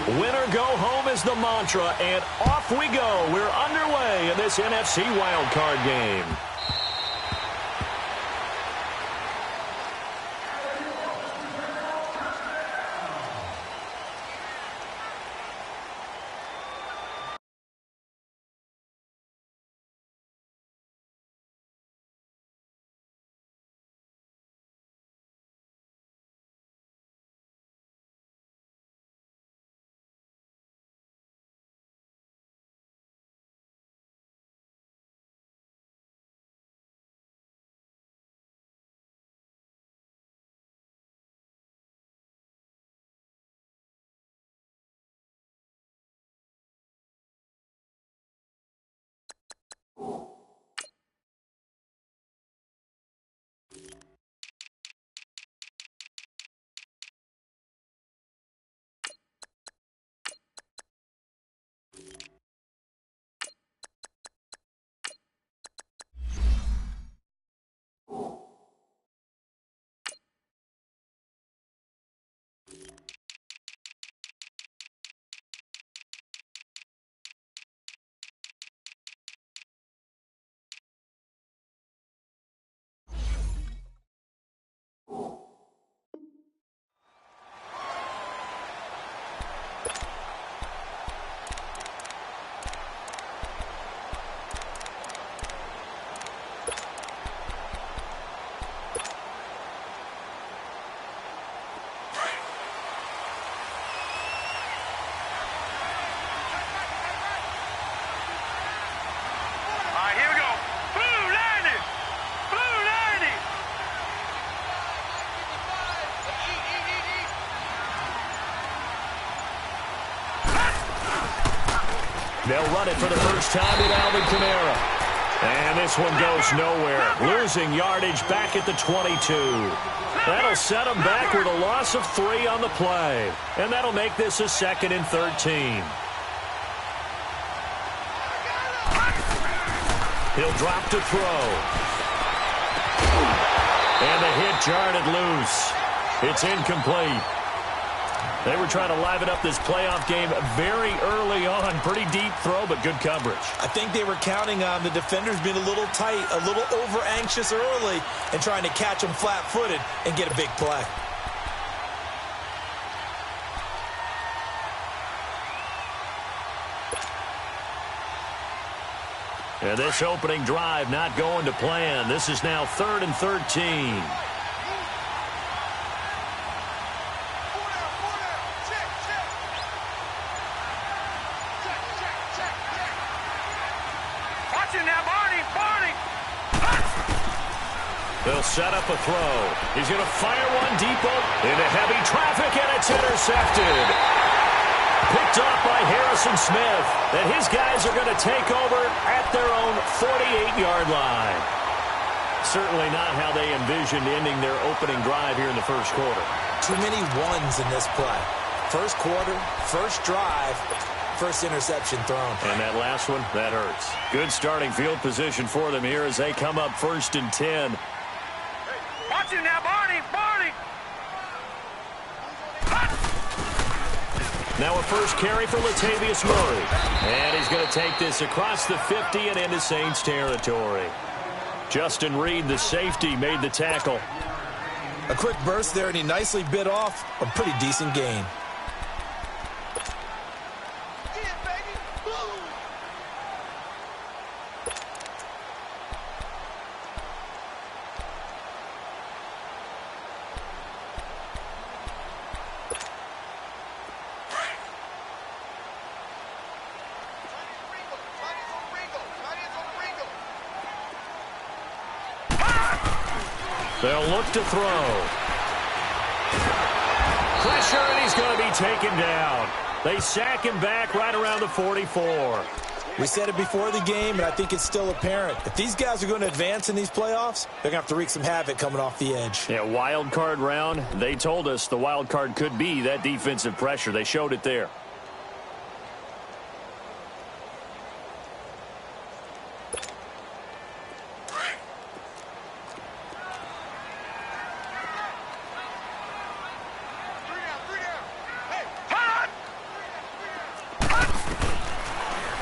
Win or go home is the mantra, and off we go. We're underway in this NFC wildcard game. They'll run it for the first time in Alvin Kamara. And this one goes nowhere. Losing yardage back at the 22. That'll set them back with a loss of 3 on the play. And that'll make this a 2nd and 13. He'll drop to throw. And the hit jarred it loose. It's incomplete. They were trying to liven up this playoff game very early on. Pretty deep throw, but good coverage. I think they were counting on the defenders being a little tight, a little over-anxious early, and trying to catch them flat-footed and get a big play. And this opening drive not going to plan. This is now 3rd and 13. They'll set up a throw. He's going to fire one deep into heavy traffic, and it's intercepted. Picked off by Harrison Smith. And his guys are going to take over at their own 48-yard line. Certainly not how they envisioned ending their opening drive here in the first quarter. Too many ones in this play. First quarter, first drive, first interception thrown. And that last one, that hurts. Good starting field position for them here as they come up 1st and 10. Watch it now, Barney! Now a first carry for Latavius Murray. And he's going to take this across the 50 and into Saints territory. Justin Reed, the safety, made the tackle. A quick burst there, and he nicely bit off a pretty decent gain. They'll look to throw. Pressure, and he's going to be taken down. They sack him back right around the 44. We said it before the game, and I think it's still apparent. If these guys are going to advance in these playoffs, they're going to have to wreak some havoc coming off the edge. Yeah, wild card round. They told us the wild card could be that defensive pressure. They showed it there.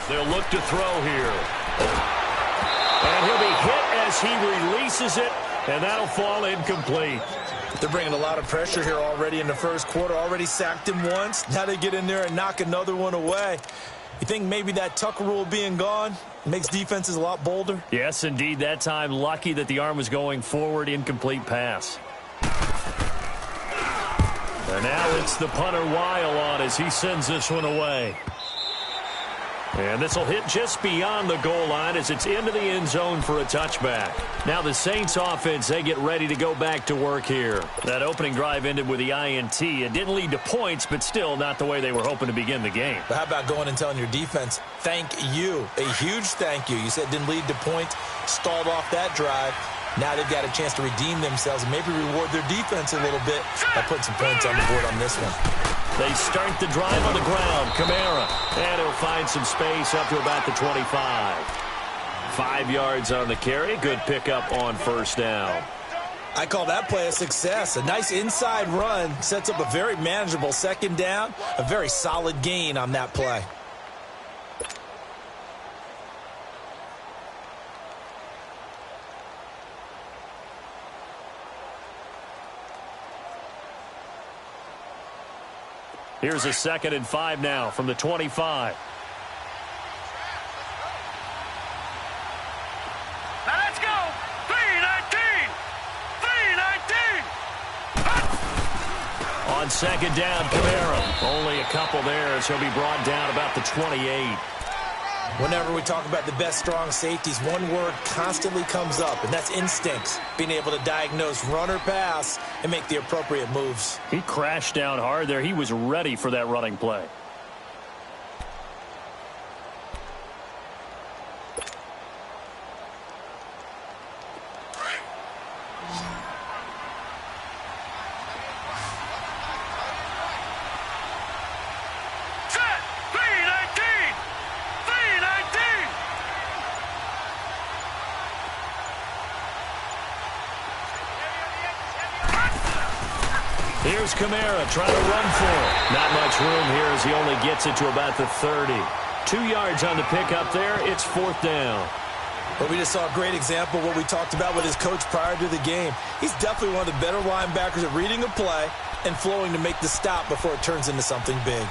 They'll look to throw here. And he'll be hit as he releases it, and that'll fall incomplete. They're bringing a lot of pressure here already in the first quarter. Already sacked him once. Now they get in there and knock another one away. You think maybe that Tucker rule being gone makes defenses a lot bolder? Yes, indeed. That time, lucky that the arm was going forward. Incomplete pass. And now it's the punter Weil on as he sends this one away. And this will hit just beyond the goal line as it's into the end zone for a touchback. Now the Saints offense, they get ready to go back to work here. That opening drive ended with the INT. It didn't lead to points, but still not the way they were hoping to begin the game. But how about going and telling your defense, thank you, a huge thank you. You said it didn't lead to points, stalled off that drive. Now they've got a chance to redeem themselves and maybe reward their defense a little bit by putting some points on the board on this one. They start the drive on the ground. Kamara. And he'll find some space up to about the 25. 5 yards on the carry. Good pickup on first down. I call that play a success. A nice inside run sets up a very manageable second down. A very solid gain on that play. Here's a 2nd and 5 now from the 25. Now let's go. 3-19. 3-19. On 2nd down, Kamara. Only a couple there as he'll be brought down about the 28. Whenever we talk about the best strong safeties, one word constantly comes up, and that's instincts. Being able to diagnose run or pass and make the appropriate moves. He crashed down hard there. He was ready for that running play. Here's Kamara trying to run for it. Not much room here as he only gets it to about the 30. 2 yards on the pickup there. It's 4th down. But we just saw a great example of what we talked about with his coach prior to the game. He's definitely one of the better linebackers at reading a play and flowing to make the stop before it turns into something big.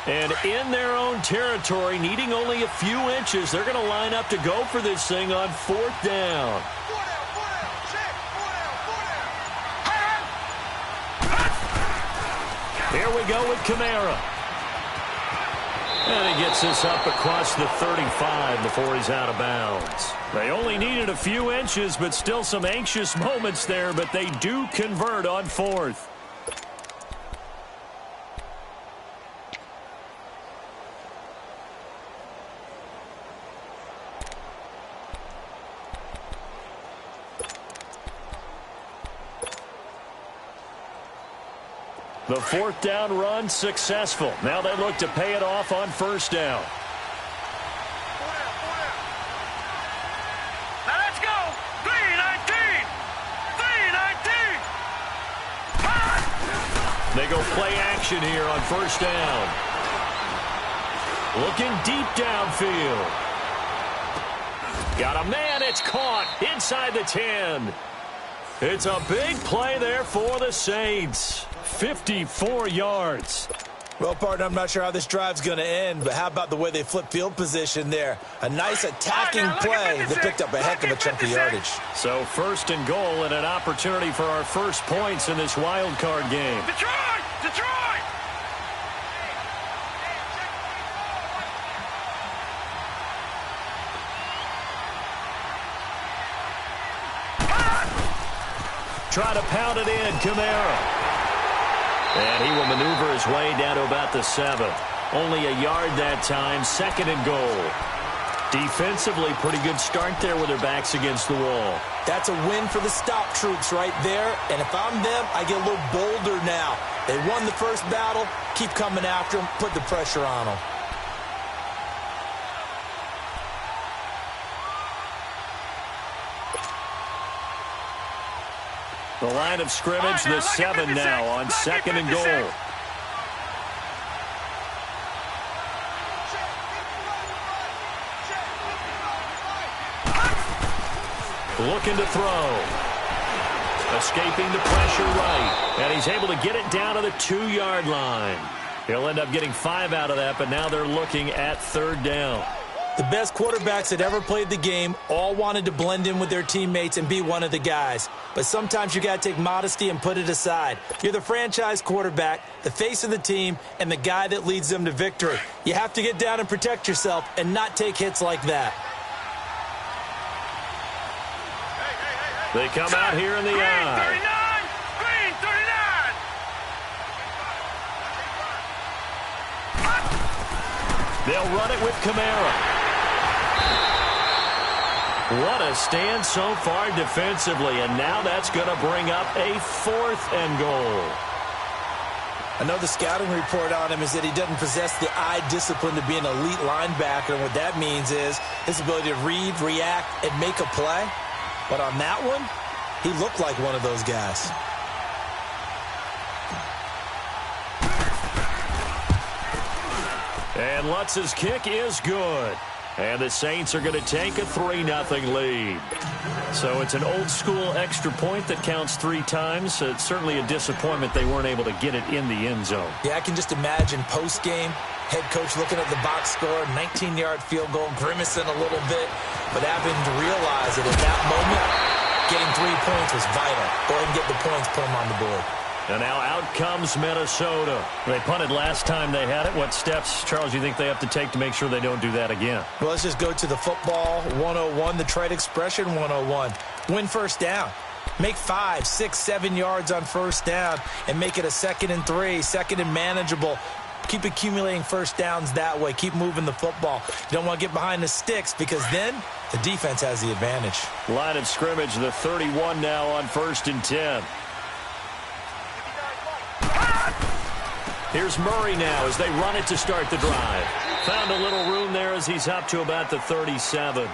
And in their own territory, needing only a few inches, they're going to line up to go for this thing on 4th down. Here we go with Kamara. And he gets this up across the 35 before he's out of bounds. They only needed a few inches, but still some anxious moments there, but they do convert on 4th. The 4th down run successful. Now they look to pay it off on 1st down. Now let's go. 3-19. 3-19. They go play action here on 1st down. Looking deep downfield. Got a man. It's caught inside the 10. It's a big play there for the Saints. 54 yards. Well, partner, I'm not sure how this drive's going to end, but how about the way they flip field position there? A nice attacking play that picked up a heck of a chunk of yardage. So 1st and goal and an opportunity for our first points in this wild card game. Detroit! Detroit! Try to pound it in, Kamara. And he will maneuver his way down to about the 7. Only a yard that time, 2nd and goal. Defensively, pretty good start there with their backs against the wall. That's a win for the stop troops right there. And if I'm them, I get a little bolder now. They won the first battle. Keep coming after them. Put the pressure on them. The line of scrimmage, the 7 now on 2nd and goal. Looking to throw. Escaping the pressure right. And he's able to get it down to the 2-yard line. He'll end up getting 5 out of that, but now they're looking at 3rd down. The best quarterbacks that ever played the game all wanted to blend in with their teammates and be one of the guys. But sometimes you got to take modesty and put it aside. You're the franchise quarterback, the face of the team, and the guy that leads them to victory. You have to get down and protect yourself and not take hits like that. They come out here in the eye. 39! Green 39! They'll run it with Kamara. What a stand so far defensively, and now that's going to bring up a 4th and goal. I know the scouting report on him is that he doesn't possess the eye discipline to be an elite linebacker, and what that means is his ability to read, react, and make a play. But on that one, he looked like one of those guys. And Lutz's kick is good. And the Saints are going to take a 3-0 lead. So it's an old-school extra point that counts 3 times. It's certainly a disappointment they weren't able to get it in the end zone. Yeah, I can just imagine post-game, head coach looking at the box score, 19-yard field goal, grimacing a little bit, but having to realize that at that moment, getting 3 points was vital. Go ahead and get the points, put them on the board. And now out comes Minnesota. They punted last time they had it. What steps, Charles, you think they have to take to make sure they don't do that again? Well, let's just go to the football 101, the trade expression 101. Win first down. Make 5, 6, 7 yards on first down and make it a 2nd and 3, 2nd and manageable. Keep accumulating first downs that way. Keep moving the football. You don't want to get behind the sticks because then the defense has the advantage. Line of scrimmage, the 31 now on 1st and 10. Here's Murray now as they run it to start the drive. Found a little room there as he's up to about the 37.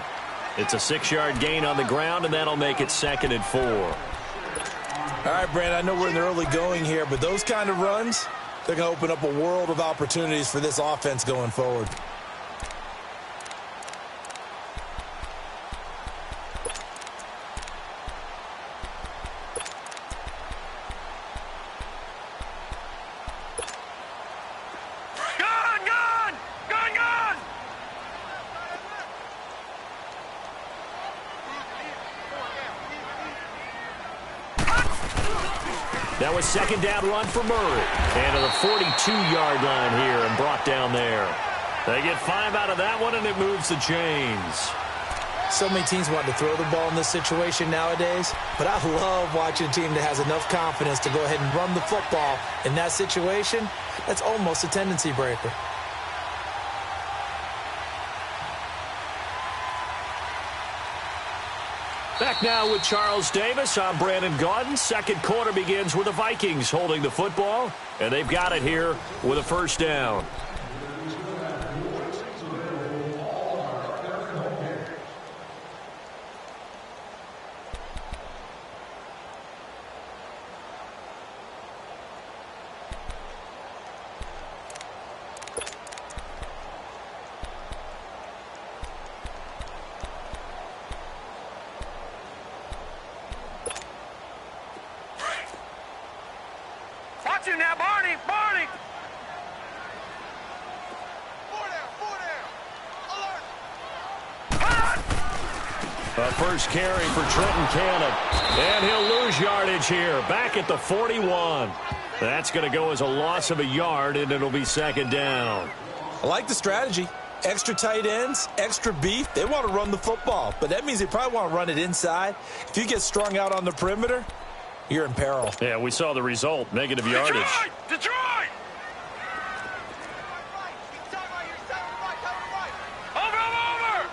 It's a 6-yard gain on the ground, and that'll make it 2nd and 4. All right, Brandon, I know we're in the early going here, but those kind of runs, they're going to open up a world of opportunities for this offense going forward. That was 2nd down run for Murray. And to the 42-yard line here and brought down there. They get 5 out of that one, and it moves the chains. So many teams want to throw the ball in this situation nowadays, but I love watching a team that has enough confidence to go ahead and run the football. In that situation, that's almost a tendency breaker. Back now with Charles Davis. I'm Brandon Gaudin. 2nd quarter begins with the Vikings holding the football, and they've got it here with a 1st down. Watch him now, Barney! Barney! 4 down! Alert! A first carry for Trenton Cannon. And he'll lose yardage here. Back at the 41. That's going to go as a loss of a yard, and it'll be 2nd down. I like the strategy. Extra tight ends, extra beef. They want to run the football, but that means they probably want to run it inside. If you get strung out on the perimeter, you're in peril. Yeah, we saw the result. Negative yardage. Detroit! Over!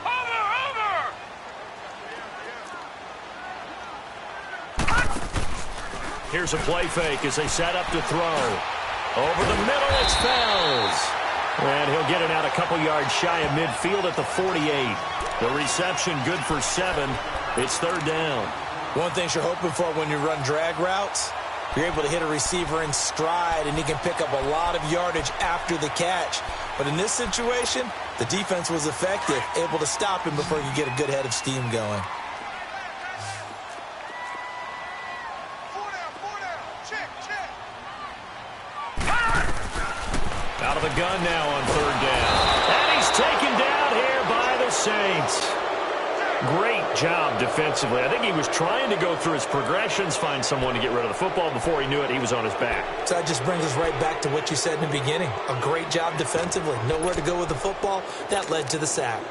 Here's a play fake as they set up to throw. Over the middle, it's Fells. And he'll get it out a couple yards shy of midfield at the 48. The reception good for 7. It's 3rd down. One thing you're hoping for when you run drag routes, you're able to hit a receiver in stride, and he can pick up a lot of yardage after the catch. But in this situation, the defense was effective, able to stop him before he could get a good head of steam going. Out of the gun now on third down. And he's taken down here by the Saints. Great job defensively. I think he was trying to go through his progressions, find someone to get rid of the football. Before he knew it, he was on his back. So that just brings us right back to what you said in the beginning. A great job defensively. Nowhere to go with the football. That led to the sack.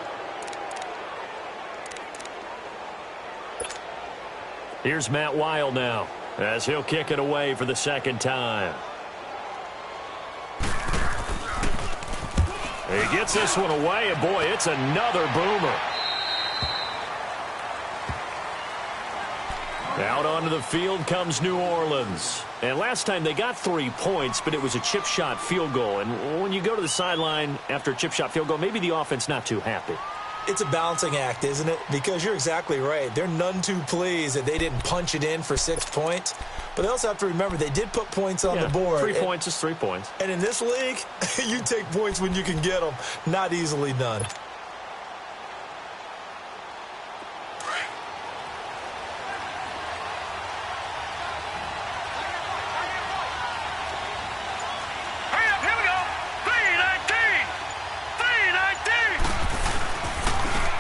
Here's Matt Wild now, as he'll kick it away for the second time. He gets this one away, and boy, it's another boomer. Out onto the field comes New Orleans. And last time they got 3 points, but it was a chip shot field goal. And when you go to the sideline after a chip shot field goal, maybe the offense not too happy. It's a balancing act, isn't it? Because you're exactly right. They're none too pleased that they didn't punch it in for 6 points. But they also have to remember they did put points on the board. 3 points is 3 points. And in this league, you take points when you can get them. Not easily done.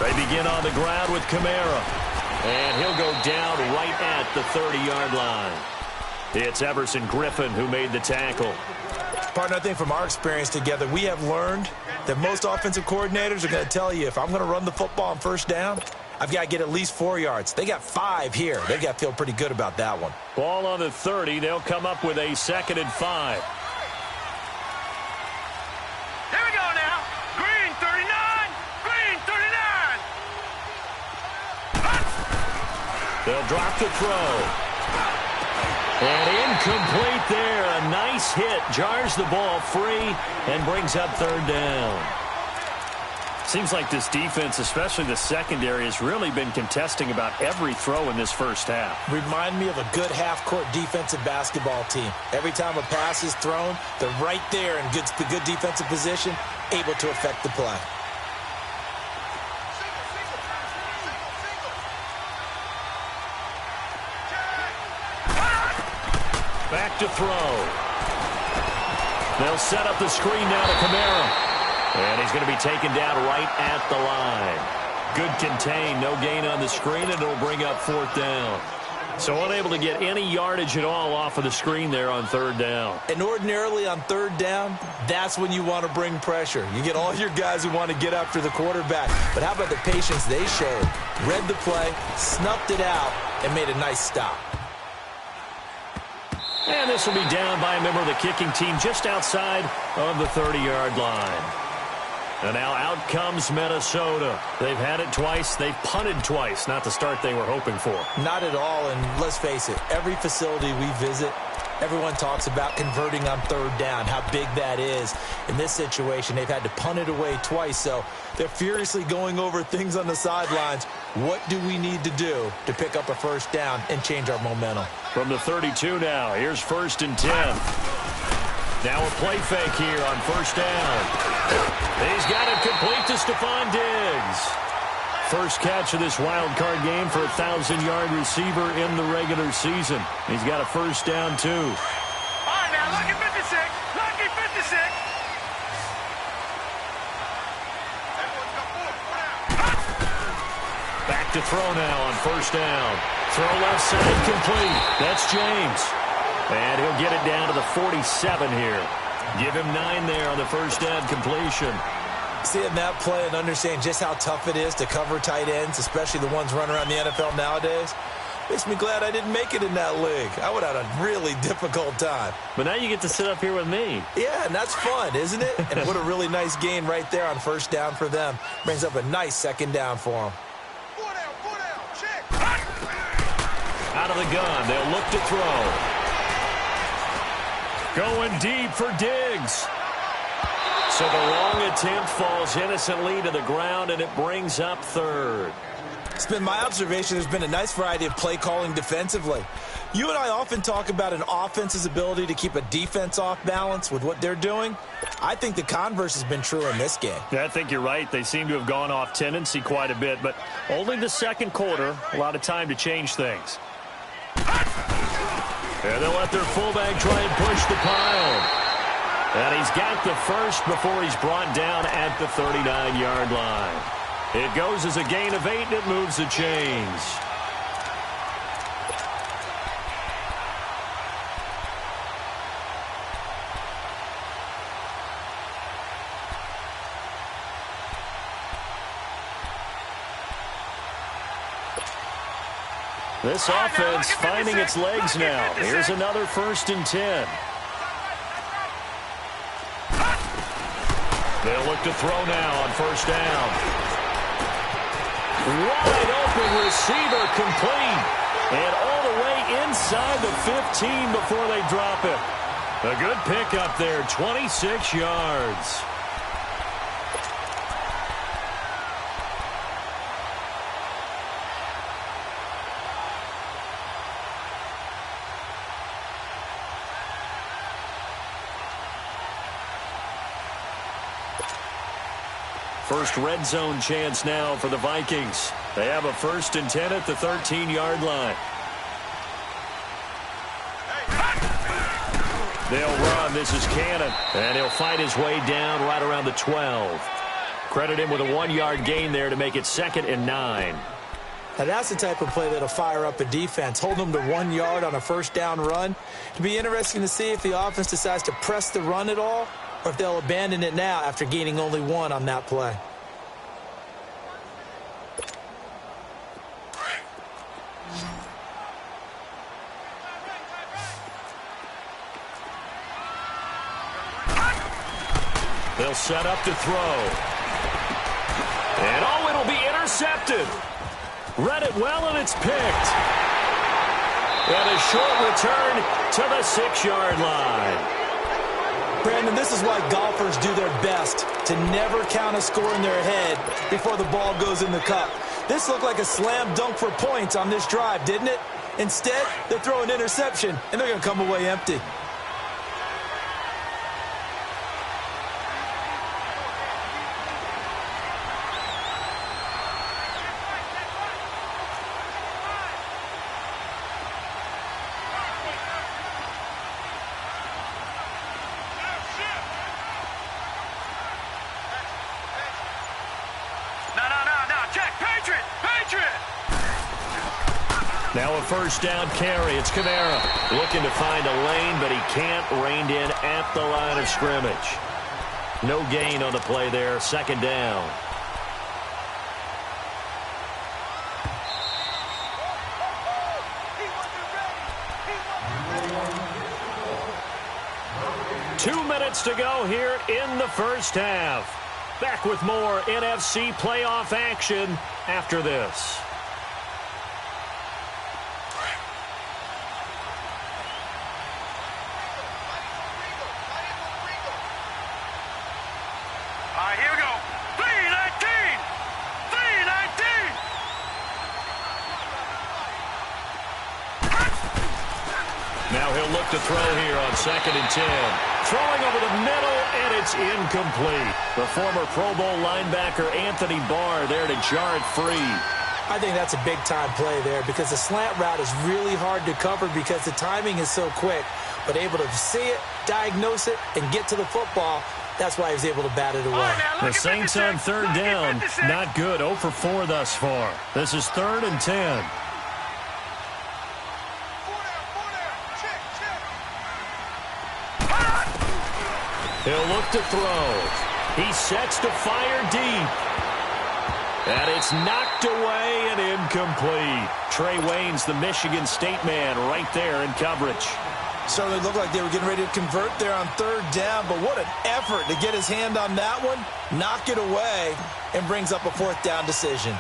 They begin on the ground with Kamara. And he'll go down right at the 30-yard line. It's Everson Griffin who made the tackle. Partner, I think from our experience together, we have learned that most offensive coordinators are going to tell you, if I'm going to run the football on first down, I've got to get at least 4 yards. They got 5 here. They've got to feel pretty good about that one. Ball on the 30. They'll come up with a 2nd and 5. Here we go now. Green 39. Green 39. They'll drop the throw. And incomplete there. A nice hit. Jars the ball free and brings up 3rd down. Seems like this defense, especially the secondary, has really been contesting about every throw in this first half. Remind me of a good half-court defensive basketball team. Every time a pass is thrown, they're right there in the good defensive position, able to affect the play. Back to throw. They'll set up the screen now to Kamara. And he's going to be taken down right at the line. Good contain, no gain on the screen, and it'll bring up 4th down. So unable to get any yardage at all off of the screen there on 3rd down. And ordinarily on 3rd down, that's when you want to bring pressure. You get all your guys who want to get after the quarterback. But how about the patience they showed? Read the play, snuffed it out, and made a nice stop. And this will be down by a member of the kicking team just outside of the 30-yard line. And now out comes Minnesota. They've had it twice. They've punted twice. Not the start they were hoping for. Not at all, and let's face it, every facility we visit, everyone talks about converting on 3rd down, how big that is. In this situation, they've had to punt it away twice, so they're furiously going over things on the sidelines. What do we need to do to pick up a 1st down and change our momentum? From the 32 now, here's 1st and 10. Now a play fake here on 1st down. He's got it complete to Stephon Diggs. First catch of this wild card game for a 1,000-yard receiver in the regular season. He's got a 1st down, too. All right, now, lucky 56. Lucky 56. Back to throw now on 1st down. Throw left side complete. That's James. And he'll get it down to the 47 here. Give him 9 there on the 1st down completion. Seeing that play and understanding just how tough it is to cover tight ends, especially the ones running around the NFL nowadays, makes me glad I didn't make it in that league. I would have had a really difficult time. But now you get to sit up here with me. Yeah, and that's fun, isn't it? And what a really nice gain right there on 1st down for them. Brings up a nice 2nd down for them. Check. Out of the gun, they'll look to throw. Going deep for Diggs. So the long attempt falls innocently to the ground, and it brings up 3rd. It's been my observation there's been a nice variety of play calling defensively. You and I often talk about an offense's ability to keep a defense off balance with what they're doing. I think the converse has been true in this game. Yeah, I think you're right. They seem to have gone off tendency quite a bit, but only the second quarter, a lot of time to change things. And they'll let their fullback try and push the pile. And he's got the first before he's brought down at the 39-yard line. It goes as a gain of 8, and it moves the chains. This offense finding its legs now. Here's another 1st and 10. They'll look to throw now on 1st down. Wide open receiver complete. And all the way inside the 15 before they drop it. A good pickup there, 26 yards. First red zone chance now for the Vikings. They have a 1st and 10 at the 13-yard line. They'll run. This is Cannon. And he'll fight his way down right around the 12. Credit him with a 1-yard gain there to make it 2nd and 9. Now that's the type of play that'll fire up a defense. Hold them to 1 yard on a 1st down run. It'll be interesting to see if the offense decides to press the run at all, or if they'll abandon it now after gaining only 1 on that play. They'll set up to throw. And oh, it'll be intercepted. Read it well, and it's picked. And a short return to the 6-yard line. Brandon, this is why golfers do their best to never count a score in their head before the ball goes in the cup. This looked like a slam dunk for points on this drive, didn't it? Instead, they're throwing interception, and they're going to come away empty. Now a 1st down carry. It's Kamara looking to find a lane, but he can't. Reined in at the line of scrimmage. No gain on the play there. 2nd down. Two minutes to go here in the 1st half. Back with more NFC playoff action after this. Here we go. 319. 319. Now he'll look to throw here on 2nd and 10. Throwing over the middle, and it's incomplete. The former Pro Bowl linebacker Anthony Barr there to jar it free. I think that's a big-time play there because the slant route is really hard to cover because the timing is so quick. But able to see it, diagnose it, and get to the football, that's why he was able to bat it away. The Saints on 3rd down. Not good. 0 for 4 thus far. This is 3rd and 10. He'll look to throw. He sets to fire deep. And it's knocked away and incomplete. Trey Wayne's the Michigan State man right there in coverage. Certainly looked like they were getting ready to convert there on 3rd down, but what an effort to get his hand on that one, knock it away, and brings up a 4th down decision.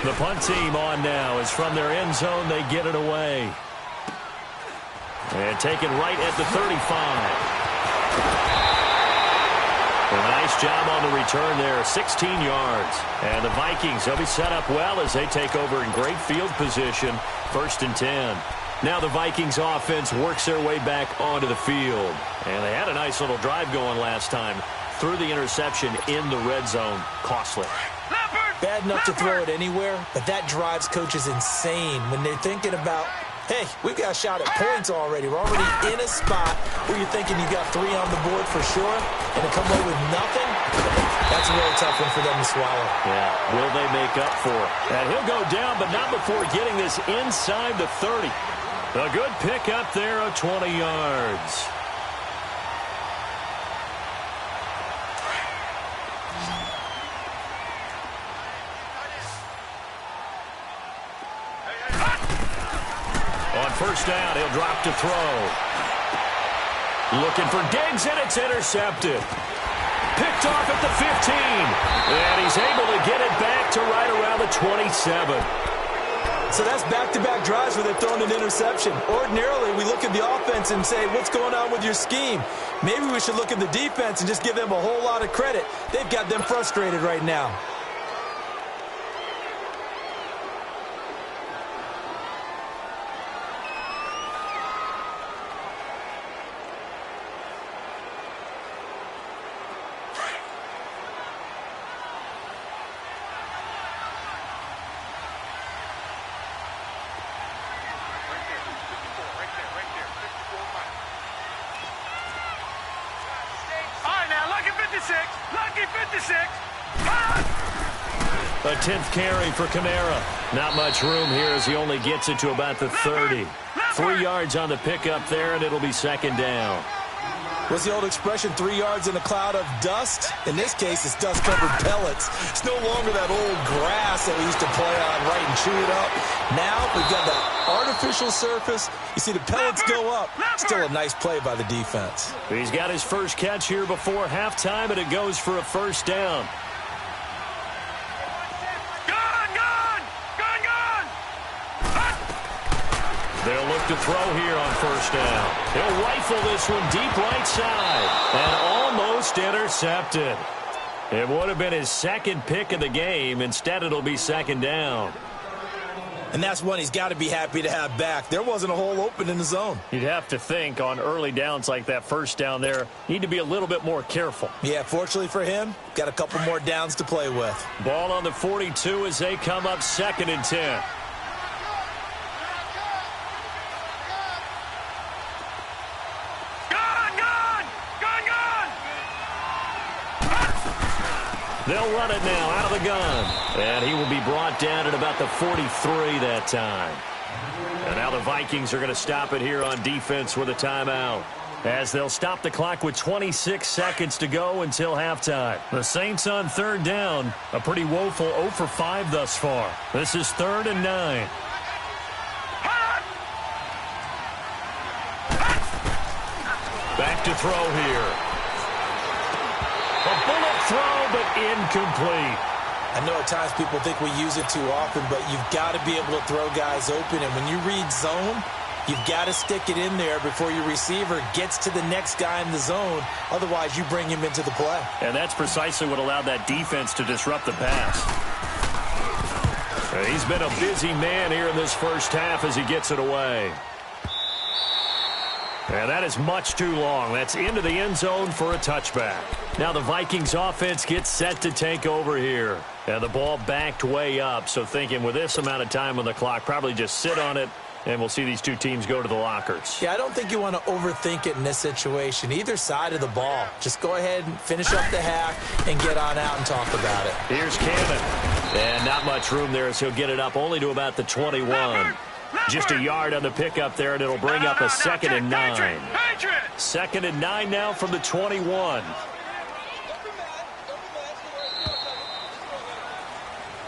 The punt team on now is from their end zone. They get it away. And taken right at the 35. Well, nice job on the return there, 16 yards. And the Vikings, they'll be set up well as they take over in great field position, 1st and 10. Now the Vikings offense works their way back onto the field. And they had a nice little drive going last time. Threw the interception in the red zone. Costly. Bad enough to throw it anywhere, but that drives coaches insane when they're thinking about, hey, we've got a shot at points already. We're already in a spot where you're thinking you got 3 on the board for sure, and to come away with nothing, that's a really tough one for them to swallow. Yeah, will they make up for it? And he'll go down, but not before getting this inside the 30. A good pick up there of 20 yards. On 1st down, he'll drop to throw. Looking for Diggs, and it's intercepted. Picked off at the 15. And he's able to get it back to right around the 27. So that's back-to-back drives where they've thrown an interception. Ordinarily, we look at the offense and say, what's going on with your scheme? Maybe we should look at the defense and just give them a whole lot of credit. They've got them frustrated right now. A 10th carry for Kamara. Not much room here as he only gets it to about the 30. 3 yards on the pickup there, and it'll be 2nd down. What's the old expression, 3 yards in a cloud of dust? In this case, it's dust-covered pellets. It's no longer that old grass that we used to play on, right, and chew it up. Now we've got the artificial surface. You see the pellets go up. Still a nice play by the defense. He's got his first catch here before halftime, and it goes for a 1st down. They'll look to throw here on 1st down. He'll rifle this one deep right side and almost intercepted. It would have been his 2nd pick of the game. Instead, it'll be 2nd down. And that's one he's got to be happy to have back. There wasn't a hole open in the zone. You'd have to think on early downs like that 1st down there, need to be a little bit more careful. Yeah, fortunately for him, got a couple more downs to play with. Ball on the 42 as they come up 2nd and 10. They'll run it now out of the gun. And he will be brought down at about the 43 that time. And now the Vikings are going to stop it here on defense with a timeout, as they'll stop the clock with 26 seconds to go until halftime. The Saints on 3rd down. A pretty woeful 0 for 5 thus far. This is 3rd and 9. Back to throw here. A bullet throw, but incomplete. I know at times people think we use it too often, but you've got to be able to throw guys open. And when you read zone, you've got to stick it in there before your receiver gets to the next guy in the zone. Otherwise, you bring him into the play. And that's precisely what allowed that defense to disrupt the pass. He's been a busy man here in this 1st half as he gets it away. And that is much too long. That's into the end zone for a touchback. Now the Vikings offense gets set to take over here. And the ball backed way up. So thinking with this amount of time on the clock, probably just sit on it, and we'll see these two teams go to the lockers. Yeah, I don't think you want to overthink it in this situation. Either side of the ball. Just go ahead and finish up the hack and get on out and talk about it. Here's Cannon. And not much room there as he'll get it up only to about the 21. Just a yard on the pickup there, and it'll bring up a 2nd and 9. 2nd and 9 now from the 21.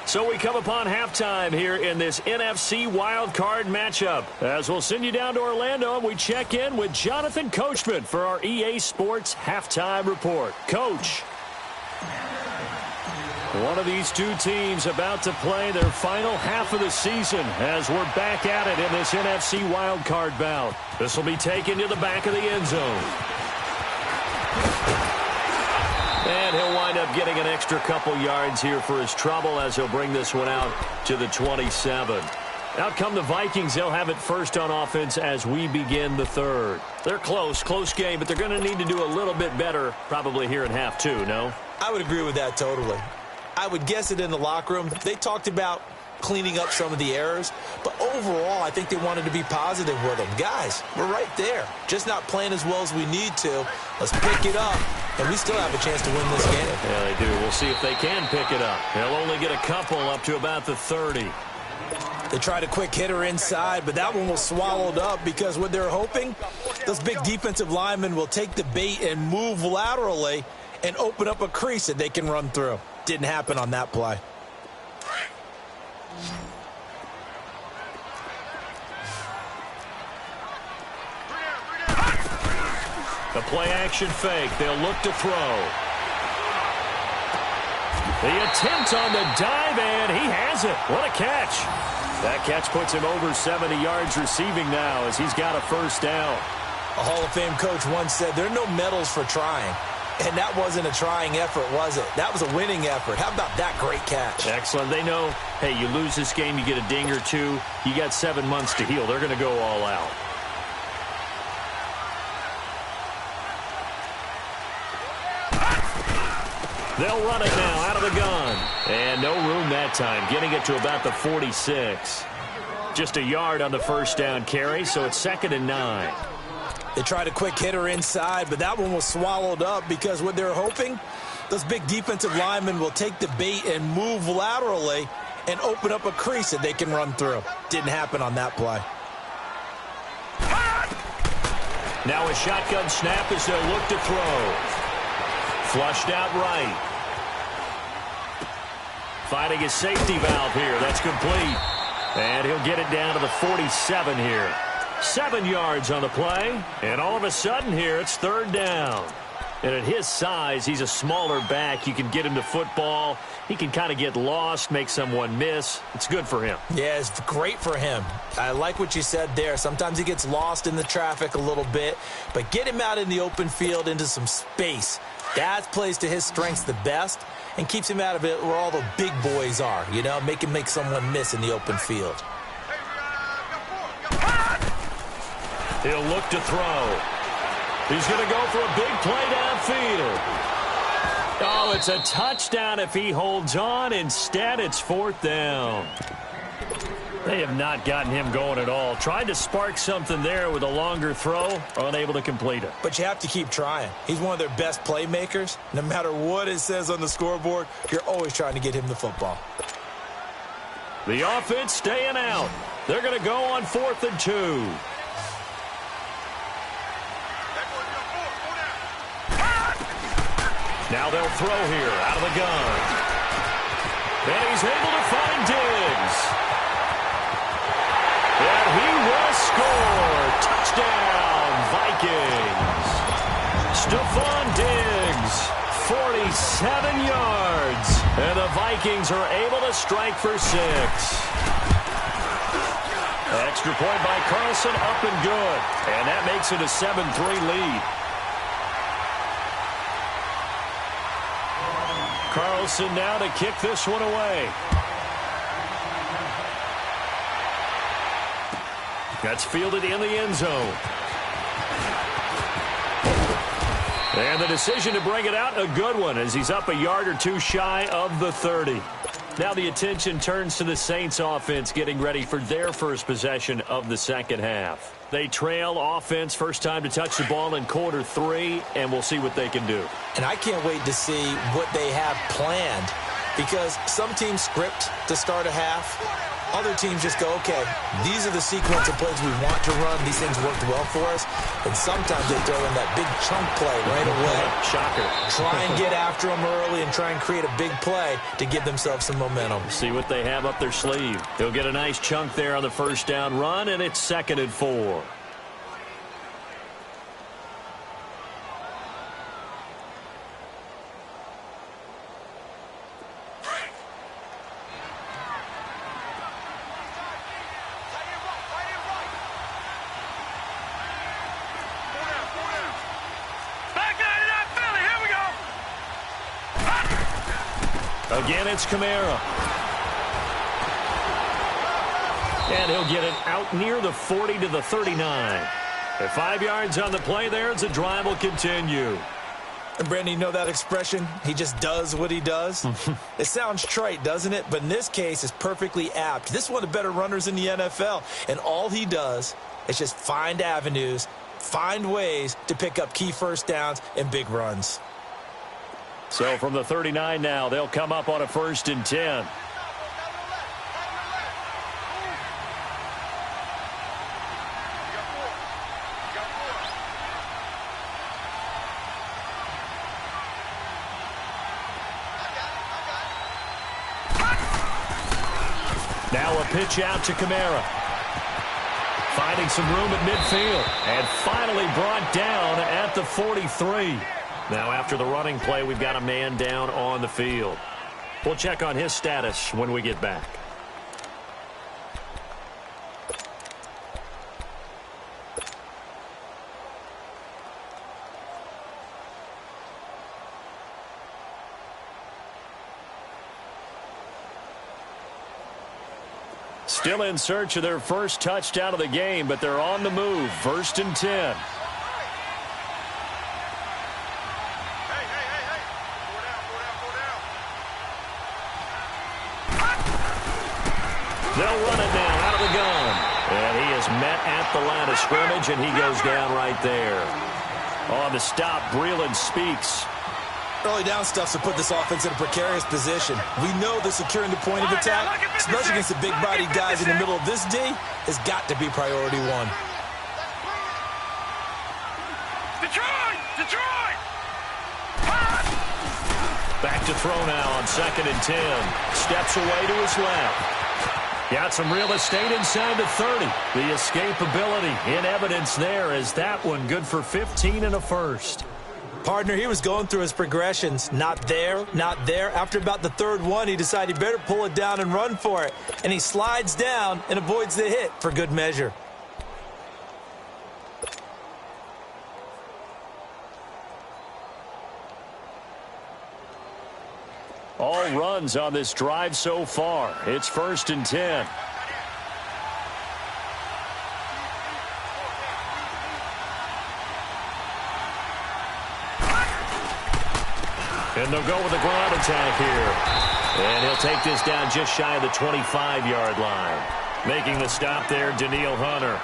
So we come upon halftime here in this NFC wildcard matchup. As we'll send you down to Orlando, and we check in with Jonathan Coachman for our EA Sports Halftime Report. Coach. One of these two teams about to play their final half of the season as we're back at it in this NFC wildcard bout. This will be taken to the back of the end zone. And he'll wind up getting an extra couple yards here for his trouble as he'll bring this one out to the 27. Out come the Vikings. They'll have it first on offense as we begin the third. They're close game, but they're going to need to do a little bit better probably here in half two, no? I would agree with that totally. I would guess it in the locker room. They talked about cleaning up some of the errors, but overall I think they wanted to be positive with them. Guys, we're right there. Just not playing as well as we need to. Let's pick it up, and we still have a chance to win this game. Yeah, they do. We'll see if they can pick it up. They'll only get a couple up to about the 30. They tried a quick hitter inside, but that one was swallowed up because what they're hoping, those big defensive linemen will take the bait and move laterally and open up a crease that they can run through. Didn't happen on that play. The play-action fake. They'll look to throw. The attempt on the dive, and he has it. What a catch. That catch puts him over 70 yards receiving now as he's got a first down. A Hall of Fame coach once said there are no medals for trying. And that wasn't a trying effort, was it? That was a winning effort. How about that great catch? Excellent. They know, hey, you lose this game, you get a ding or two. You got 7 months to heal. They're going to go all out. They'll run it now out of the gun. And no room that time, getting it to about the 46. Just a yard on the first down carry, so it's 2nd and 9. They tried a quick hitter inside, but that one was swallowed up because what they're hoping, those big defensive linemen will take the bait and move laterally and open up a crease that they can run through. Didn't happen on that play. Now a shotgun snap as they look to throw. Flushed out right. Finding his safety valve here. That's complete. And he'll get it down to the 47 here. 7 yards on the play. And all of a sudden here, it's 3rd down. And at his size, he's a smaller back. You can get him to football. He can kind of get lost, make someone miss. It's good for him. Yeah, it's great for him. I like what you said there. Sometimes he gets lost in the traffic a little bit. But get him out in the open field into some space. That plays to his strengths the best and keeps him out of it where all the big boys are, you know, make him make someone miss in the open field. He'll look to throw. He's going to go for a big play downfield. Oh, it's a touchdown if he holds on. Instead, it's 4th down. They have not gotten him going at all. Tried to spark something there with a longer throw, unable to complete it. But you have to keep trying. He's one of their best playmakers. No matter what it says on the scoreboard, you're always trying to get him the football. The offense staying out. They're going to go on 4th and 2. Now they'll throw here out of the gun. And he's able to find Diggs. And he will score. Touchdown, Vikings. Stephon Diggs, 47 yards. And the Vikings are able to strike for 6. Extra point by Carlson, up and good. And that makes it a 7-3 lead. Carlson now to kick this one away. That's fielded in the end zone. And the decision to bring it out, a good one, as he's up a yard or two shy of the 30. Now the attention turns to the Saints offense getting ready for their first possession of the second half. They trail offense, first time to touch the ball in quarter 3, and we'll see what they can do. And I can't wait to see what they have planned, because some teams script to start a half. Other teams just go, okay, these are the sequence of plays we want to run. These things worked well for us. And sometimes they throw in that big chunk play right away. Shocker. Try and get after them early and try and create a big play to give themselves some momentum. See what they have up their sleeve. They'll get a nice chunk there on the first down run, and it's 2nd and 4. Again, it's Kamara. And he'll get it out near the 40 to the 39. At 5 yards on the play there as the drive will continue. And Brandon, you know that expression? He just does what he does? It sounds trite, doesn't it? But in this case, it's perfectly apt. This is one of the better runners in the NFL. And all he does is just find avenues, find ways to pick up key first downs and big runs. So from the 39 now, they'll come up on a 1st and 10. Now a pitch out to Kamara. Finding some room at midfield. And finally brought down at the 43. Now after the running play, we've got a man down on the field. We'll check on his status when we get back. Still in search of their first touchdown of the game, but they're on the move. 1st and 10. They'll run it now out of the gun. And he is met at the line of scrimmage, and he goes down right there. On the stop, Breeland speaks. Early down stuff to put this offense in a precarious position. We know that securing the point of attack, especially against the big-bodied guys in the middle of this D, has got to be priority one. Detroit! Back to throw now on 2nd and 10. Steps away to his left. Got some real estate inside the 30. The escapability in evidence there as that one good for 15 and a first. Partner, he was going through his progressions. Not there, not there. After about the 3rd one, he decided he better pull it down and run for it. And he slides down and avoids the hit for good measure. All runs on this drive so far. It's 1st and 10. And they'll go with a ground attack here. And he'll take this down just shy of the 25-yard line. Making the stop there, Danielle Hunter.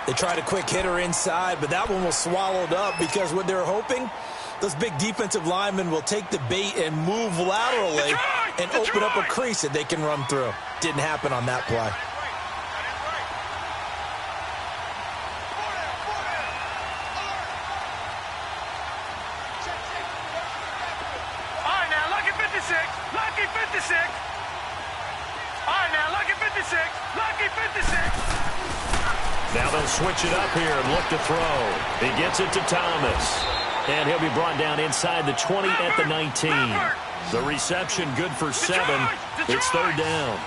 They tried a quick hitter inside, but that one was swallowed up because what they're hoping, those big defensive linemen will take the bait and move laterally and open up a crease that they can run through. Didn't happen on that play. Lucky 56. All right, now, lucky 56. Lucky 56. Now they'll switch it up here and look to throw. He gets it to Thomas. And he'll be brought down inside the 20 at the 19. The reception good for 7. It's 3rd down.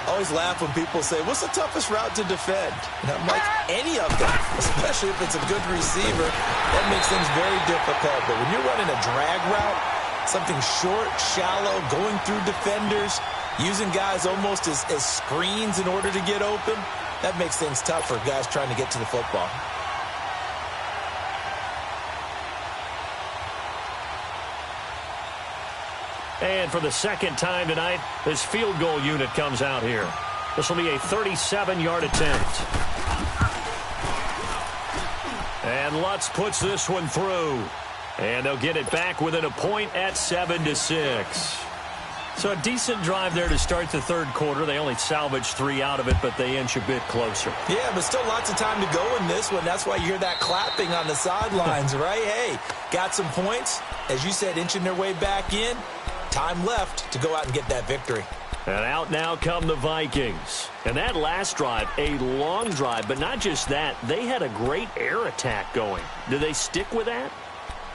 I always laugh when people say, what's the toughest route to defend? And I'm like, any of them, especially if it's a good receiver. That makes things very difficult. But when you're running a drag route, something short, shallow, going through defenders, using guys almost as screens in order to get open, that makes things tough for guys trying to get to the football. And for the second time tonight, this field goal unit comes out here. This will be a 37-yard attempt. And Lutz puts this one through. And they'll get it back within a point at 7-6. So a decent drive there to start the third quarter. They only salvaged 3 out of it, but they inch a bit closer. Yeah, but still lots of time to go in this one. That's why you hear that clapping on the sidelines, right? Hey, got some points. As you said, inching their way back in. Time left to go out and get that victory. And out now come the Vikings. And that last drive, a long drive, but not just that. They had a great air attack going. Do they stick with that?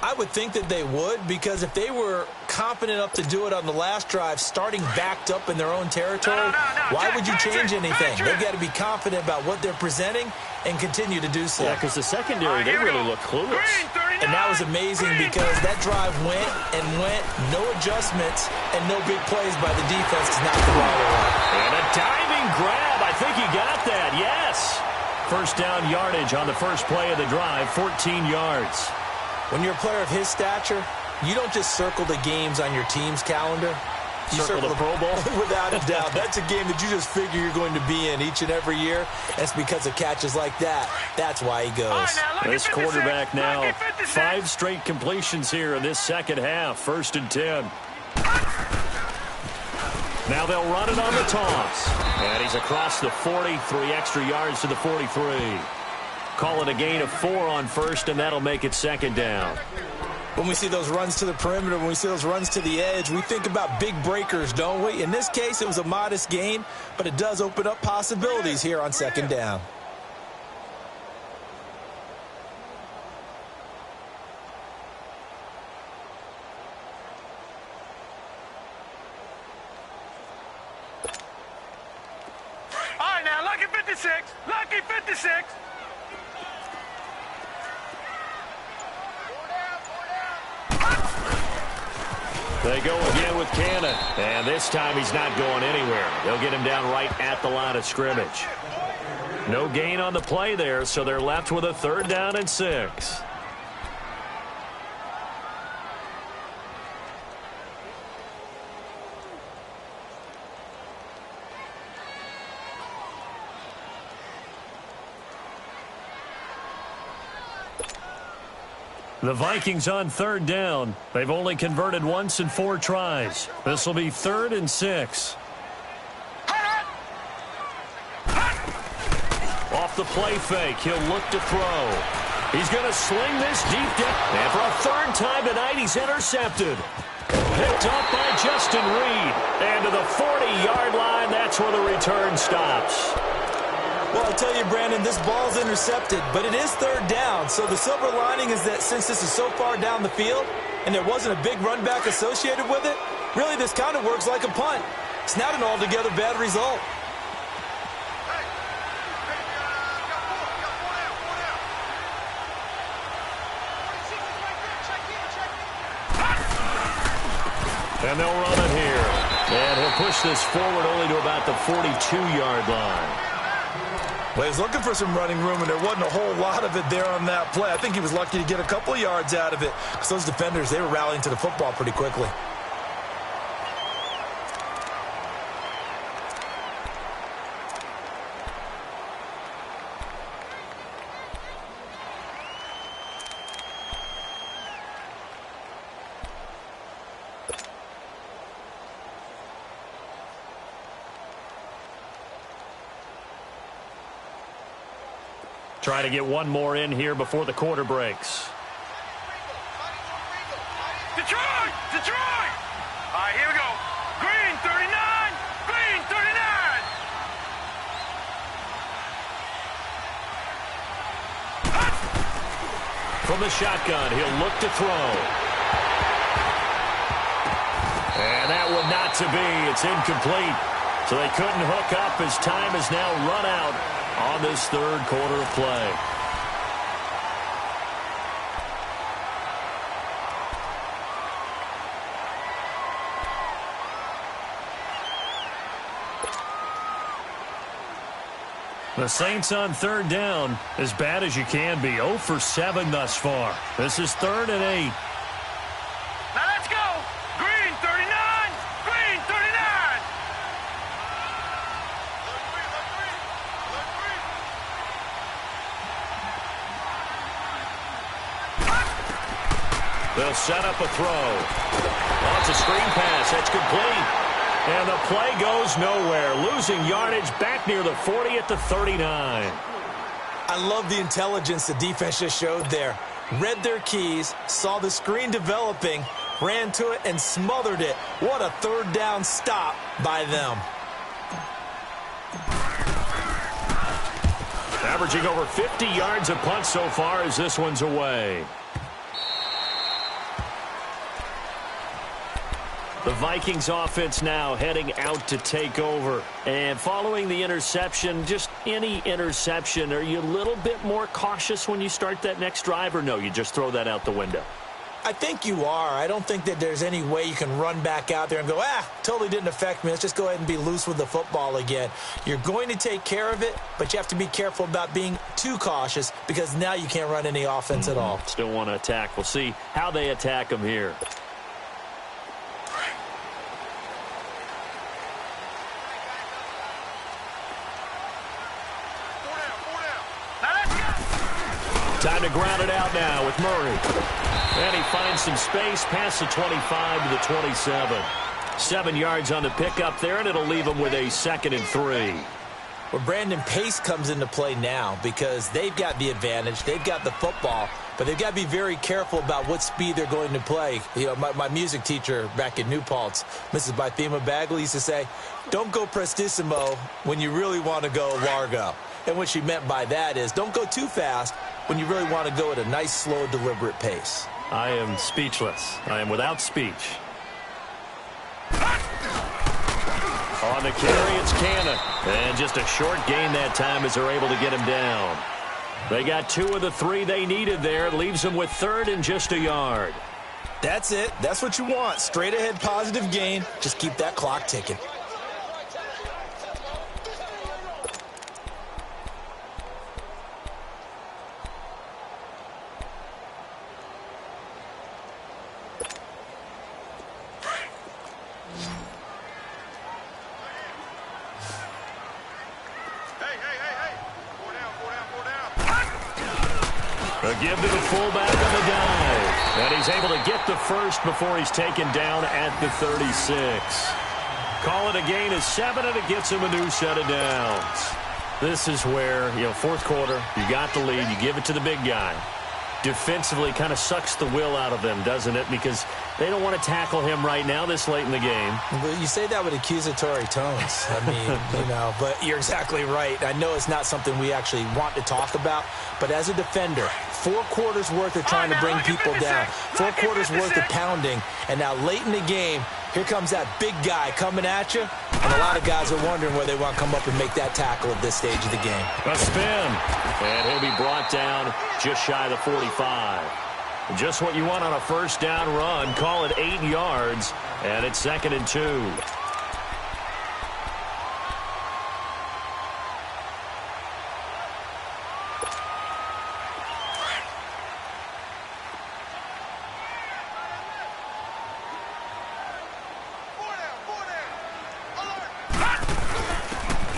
I would think that they would, because if they were confident enough to do it on the last drive, starting backed up in their own territory, why would you change anything? They've got to be confident about what they're presenting and continue to do so. Yeah, because the secondary, they really look clueless. Green, 39. And that was amazing because that drive went and went, no adjustments, and no big plays by the defense to knock the ball away. And a diving grab. I think he got that, yes. First down yardage on the first play of the drive, 14 yards. When you're a player of his stature, you don't just circle the games on your team's calendar. You circle the Pro Bowl? Without a doubt. That's a game that you just figure you're going to be in each and every year. That's because of catches like that. That's why he goes. Right, this quarterback now, 5 straight completions here in this second half. 1st and 10. Now they'll run it on the toss. And he's across the 40, 3 extra yards to the 43. Call it a gain of 4 on first, and that'll make it 2nd down. When we see those runs to the perimeter, when we see those runs to the edge, we think about big breakers, don't we? In this case, it was a modest gain, but it does open up possibilities here on 2nd down. All right, now, lucky 56. Lucky 56. They go again with Cannon, and this time he's not going anywhere. They'll get him down right at the line of scrimmage. No gain on the play there, so they're left with a 3rd down and 6. The Vikings on 3rd down. They've only converted once in 4 tries. This will be 3rd and 6. Off the play fake, he'll look to throw. He's going to sling this deep down. And for a 3rd time tonight, he's intercepted. Picked up by Justin Reed. And to the 40-yard line, that's where the return stops. Well, I'll tell you, Brandon, this ball's intercepted, but it is 3rd down. So the silver lining is that since this is so far down the field and there wasn't a big run back associated with it, really this kind of works like a punt. It's not an altogether bad result. And they'll run it here. And he'll push this forward only to about the 42-yard line. Well, he was looking for some running room, and there wasn't a whole lot of it there on that play. I think he was lucky to get a couple yards out of it because those defenders, they were rallying to the football pretty quickly. Trying to get one more in here before the quarter breaks. Detroit! Detroit! All right, here we go. Green 39. Green 39. From the shotgun, he'll look to throw. And that one not to be. It's incomplete. So they couldn't hook up as time has now run out on this 3rd quarter of play. The Saints on 3rd down, as bad as you can be. 0 for 7 thus far. This is 3rd and 8. Now let's go. Green 39. Green 39. They'll set up a throw. Oh, it's a screen pass. That's complete. And the play goes nowhere. Losing yardage back near the 40 at the 39. I love the intelligence the defense just showed there. Read their keys, saw the screen developing, ran to it, and smothered it. What a 3rd down stop by them. Averaging over 50 yards a punt so far as this one's away. The Vikings offense now heading out to take over. And following the interception, just any interception, are you a little bit more cautious when you start that next drive, or no, you just throw that out the window? I think you are. I don't think that there's any way you can run back out there and go, totally didn't affect me. Let's just go ahead and be loose with the football again. You're going to take care of it, but you have to be careful about being too cautious because now you can't run any offense at all. Still want to attack. We'll see how they attack them here. Time to ground it out now with Murray. And he finds some space past the 25 to the 27. 7 yards on the pickup there, and it'll leave him with a 2nd and 3. Well, Brandon, pace comes into play now because they've got the advantage. They've got the football, but they've got to be very careful about what speed they're going to play. You know, my music teacher back in New Paltz, Mrs. Bythema Bagley, used to say, don't go prestissimo when you really want to go largo. And what she meant by that is don't go too fast when you really want to go at a nice, slow, deliberate pace. I am speechless. I am without speech. On the carry, it's Cannon. And just a short gain that time as they're able to get him down. They got 2 of the 3 they needed there. It leaves them with 3rd and just a yard. That's it. That's what you want. Straight ahead, positive gain. Just keep that clock ticking. A give to the fullback on the dive. And he's able to get the first before he's taken down at the 36. Call it a gain of 7, and it gets him a new set of downs. This is where, fourth quarter, you got the lead, you give it to the big guy. Defensively kind of sucks the will out of them, doesn't it? Because they don't want to tackle him right now this late in the game. Well, you say that with accusatory tones. I mean, but you're exactly right. I know it's not something we actually want to talk about, but as a defender, 4 quarters worth of trying to bring people down, 4 quarters worth of pounding, and now late in the game, here comes that big guy coming at you, and a lot of guys are wondering where they want to come up and make that tackle at this stage of the game. A spin, and he'll be brought down just shy of the 45. Just what you want on a first down run. Call it 8 yards, and it's 2nd and 2.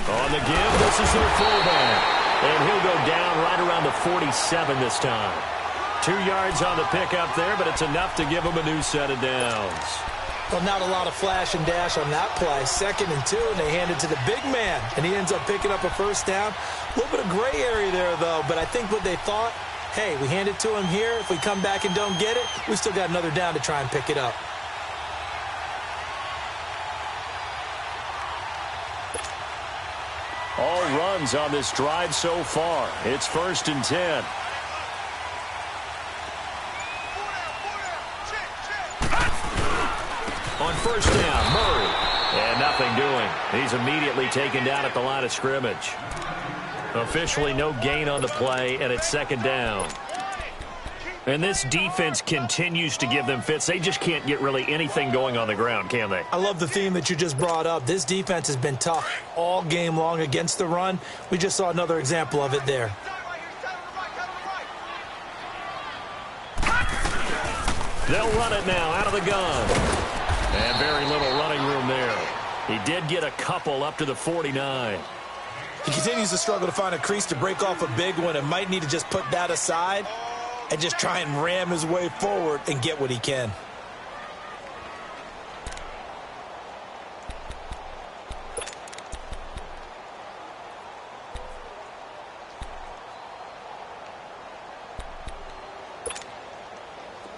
On the give, this is their fullback. And he'll go down right around the 47 this time. 2 yards on the pickup there, but it's enough to give him a new set of downs. Well, not a lot of flash and dash on that play. 2nd and 2, and they hand it to the big man, and he ends up picking up a first down. A little bit of gray area there, though, but I think what they thought, hey, we hand it to him here. If we come back and don't get it, we still got another down to try and pick it up. All runs on this drive so far. It's 1st and 10. On first down, Murray. And nothing doing. He's immediately taken down at the line of scrimmage. Officially no gain on the play, and it's 2nd down. And this defense continues to give them fits. They just can't get really anything going on the ground, can they? I love the theme that you just brought up. This defense has been tough all game long against the run. We just saw another example of it there. They'll run it now out of the gun. And very little running room there. He did get a couple up to the 49. He continues to struggle to find a crease to break off a big one and might need to just put that aside and just try and ram his way forward and get what he can.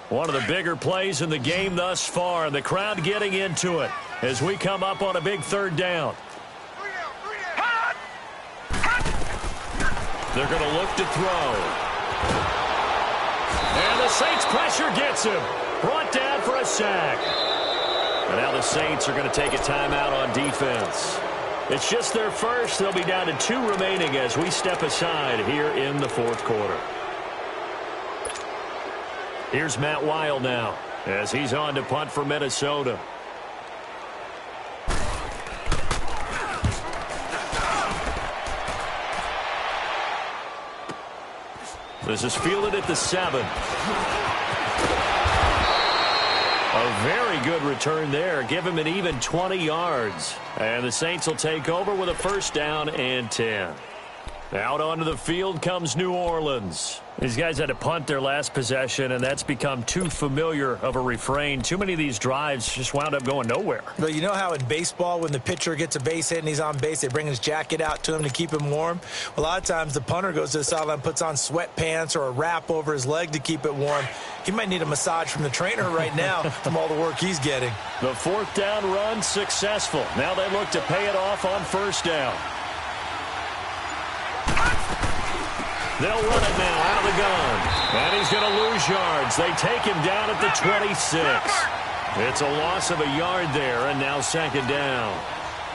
One of the bigger plays in the game thus far, and the crowd getting into it as we come up on a big 3rd down. They're going to look to throw. And the Saints pressure gets him. Brought down for a sack. And now the Saints are going to take a timeout on defense. It's just their first. They'll be down to 2 remaining as we step aside here in the fourth quarter. Here's Matt Weil now as he's on to punt for Minnesota. This is fielded at the 7. A very good return there. Give him an even 20 yards. And the Saints will take over with a first down and 10. Out onto the field comes New Orleans. These guys had to punt their last possession, and that's become too familiar of a refrain. Too many of these drives just wound up going nowhere. But you know how in baseball, when the pitcher gets a base hit and he's on base, they bring his jacket out to him to keep him warm? A lot of times the punter goes to the sideline, puts on sweatpants or a wrap over his leg to keep it warm. He might need a massage from the trainer right now from all the work he's getting. The fourth down run successful. Now they look to pay it off on first down. They'll run it now out of the gun. And he's going to lose yards. They take him down at the 26. It's a loss of a yard there, and now second down.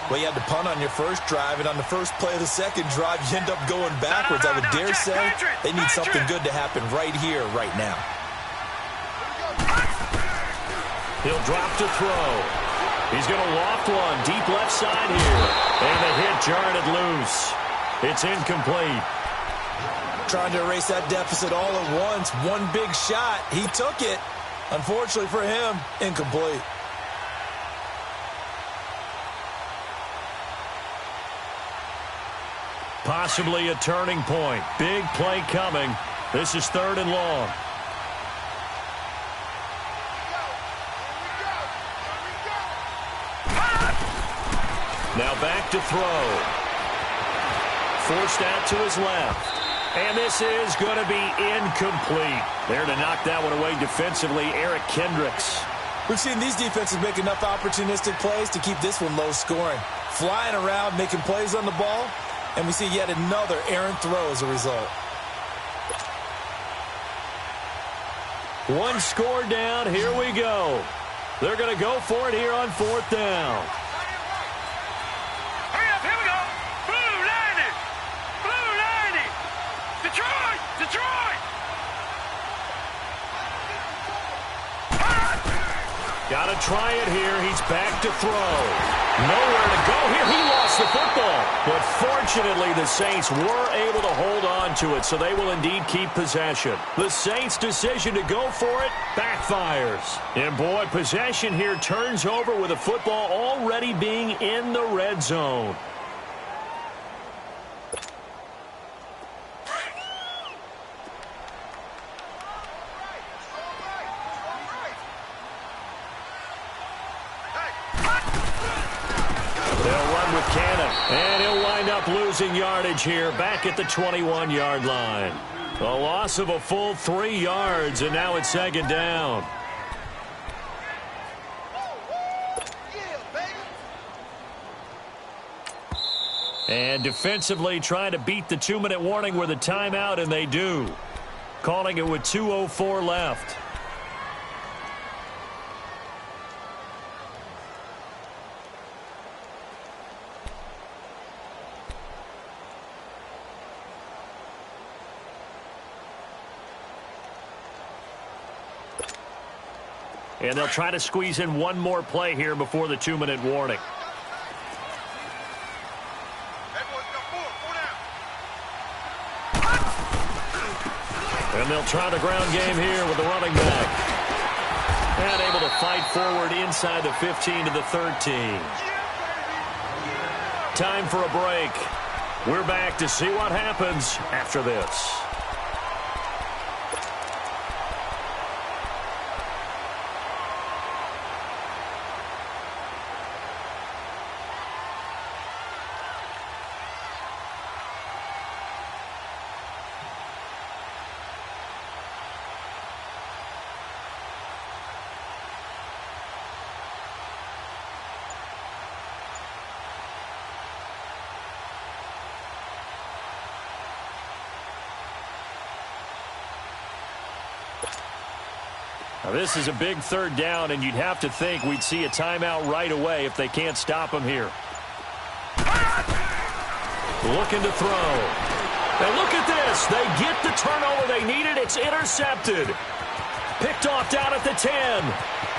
Well, you had to punt on your first drive, and on the first play of the second drive, you end up going backwards. I would dare say they need something good to happen right here, right now. He'll drop to throw. He's going to loft one deep left side here. And the hit jarred it loose. It's incomplete. Trying to erase that deficit all at once. One big shot. He took it. Unfortunately for him, incomplete. Possibly a turning point. Big play coming. This is 3rd and long. Now back to throw. Forced out to his left. And this is going to be incomplete. There to knock that one away defensively, Eric Kendricks. We've seen these defenses make enough opportunistic plays to keep this one low scoring. Flying around, making plays on the ball, and we see yet another errant throw as a result. One score down, here we go. They're going to go for it here on 4th down. Got to try it here. He's back to throw. Nowhere to go here. He lost the football. But fortunately, the Saints were able to hold on to it, so they will indeed keep possession. The Saints' decision to go for it backfires. And boy, possession here turns over with the football already being in the red zone. And he'll wind up losing yardage here back at the 21-yard line. A loss of a full 3 yards, and now it's second down. And defensively trying to beat the 2-minute warning with a timeout, and they do. Calling it with 2:04 left. And they'll try to squeeze in one more play here before the 2-minute warning. And they'll try the ground game here with the running back. And able to fight forward inside the 15 to the 13. Time for a break. We're back to see what happens after this. Now, this is a big third down, and you'd have to think we'd see a timeout right away if they can't stop him here. Looking to throw. And look at this. They get the turnover they needed. It's intercepted. Picked off down at the 10.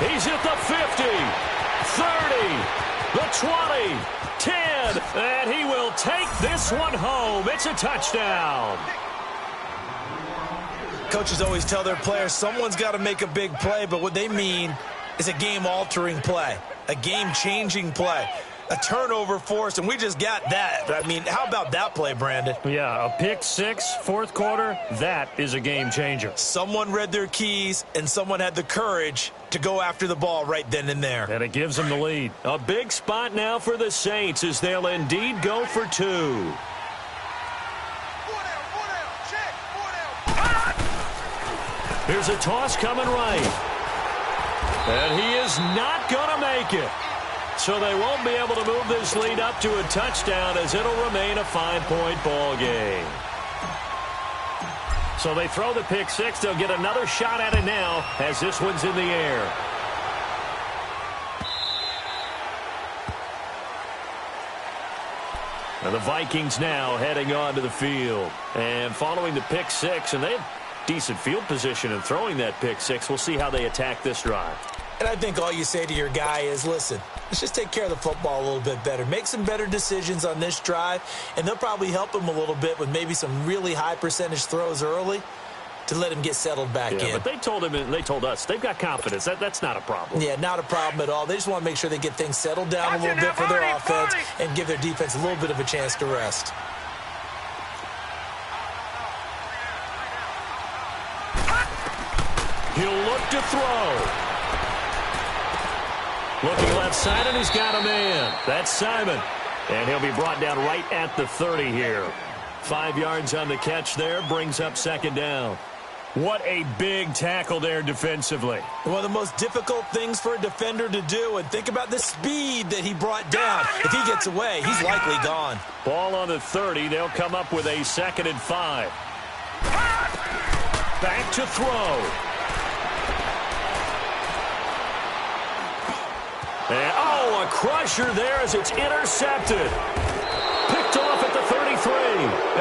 He's at the 50, 30, the 20, 10, and he will take this one home. It's a touchdown. Coaches always tell their players someone's got to make a big play, but what they mean is a game-altering play, a game-changing play, a turnover forced, and we just got that. I mean, how about that play, Brandon? Yeah, a pick six, fourth quarter, that is a game changer. Someone read their keys, and someone had the courage to go after the ball right then and there. And it gives them the lead. A big spot now for the Saints as they'll indeed go for two. Here's a toss coming right. And he is not going to make it. So they won't be able to move this lead up to a touchdown as it'll remain a 5-point ball game. So they throw the pick six. They'll get another shot at it now as this one's in the air. And the Vikings now heading onto the field. And following the pick six, and they have decent field position in throwing that pick six. We'll see how they attack this drive. And I think all you say to your guy is, listen, let's just take care of the football a little bit better. Make some better decisions on this drive, and they'll probably help him a little bit with maybe some really high percentage throws early to let him get settled back in. But they told him, and they told us, they've got confidence. That's not a problem. Yeah, not a problem at all. They just want to make sure they get things settled down a little bit for their offense and give their defense a little bit of a chance to rest. He'll look to throw. Looking left side, and he's got a man. That's Simon. And he'll be brought down right at the 30 here. 5 yards on the catch there, brings up second down. What a big tackle there defensively. One of the most difficult things for a defender to do, and think about the speed that he brought down. If he gets away, he's likely gone. Ball on the 30. They'll come up with a 2nd and 5. Back to throw. And, a crusher there as it's intercepted. Picked off at the 33.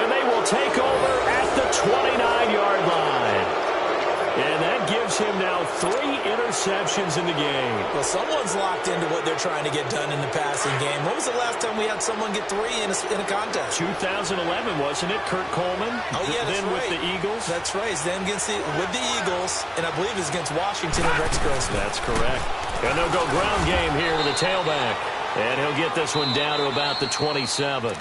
And they will take over at the 29-yard line. And that gives him now 3 interceptions in the game. Well, someone's locked into what they're trying to get done in the passing game. When was the last time we had someone get 3 in a contest? 2011, wasn't it? Kurt Coleman. Oh, yeah, that's then right. with the Eagles. That's right. Then with the Eagles, and I believe it's against Washington and Rex Grossman. That's correct. And they'll go ground game here to the tailback. And he'll get this one down to about the 27.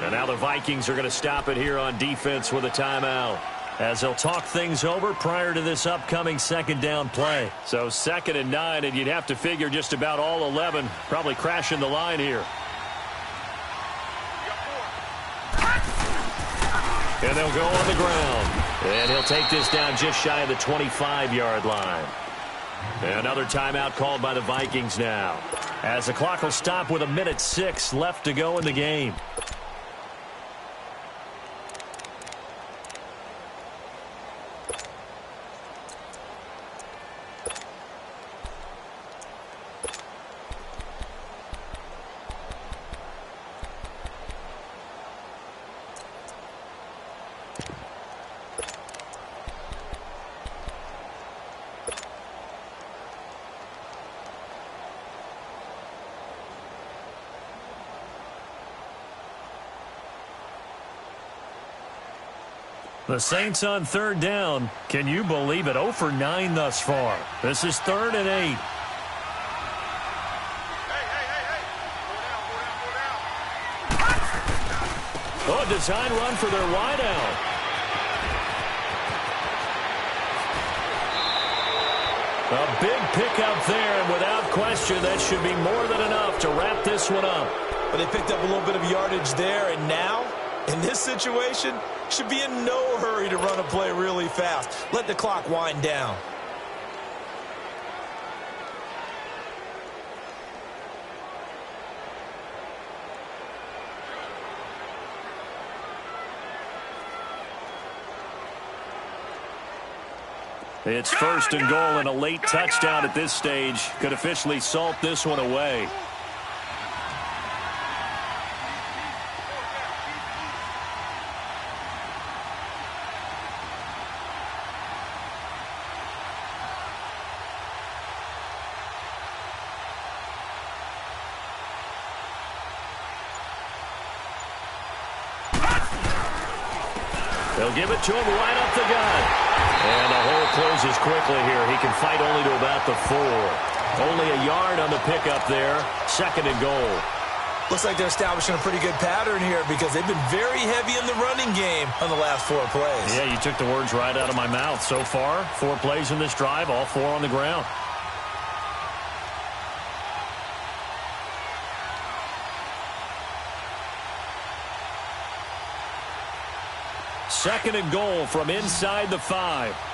And now the Vikings are going to stop it here on defense with a timeout, as they'll talk things over prior to this upcoming 2nd down play. So 2nd and 9, and you'd have to figure just about all 11 probably crashing the line here. And they'll go on the ground. And he'll take this down just shy of the 25-yard line. Another timeout called by the Vikings now, as the clock will stop with 1:06 left to go in the game. The Saints on 3rd down. Can you believe it? 0 for 9 thus far. This is 3rd and 8. A design run for their wideout. A big pickup there, and without question, that should be more than enough to wrap this one up. But they picked up a little bit of yardage there, and now, in this situation, should be in no hurry to run a play really fast. Let the clock wind down. It's first and goal, and a late touchdown at this stage could officially salt this one away. They'll give it to him right up the gut. And the hole closes quickly here. He can fight only to about the 4. Only a yard on the pickup there. Second and goal. Looks like they're establishing a pretty good pattern here because they've been very heavy in the running game on the last 4 plays. Yeah, you took the words right out of my mouth. So far, 4 plays in this drive, all 4 on the ground. Second and goal from inside the 5.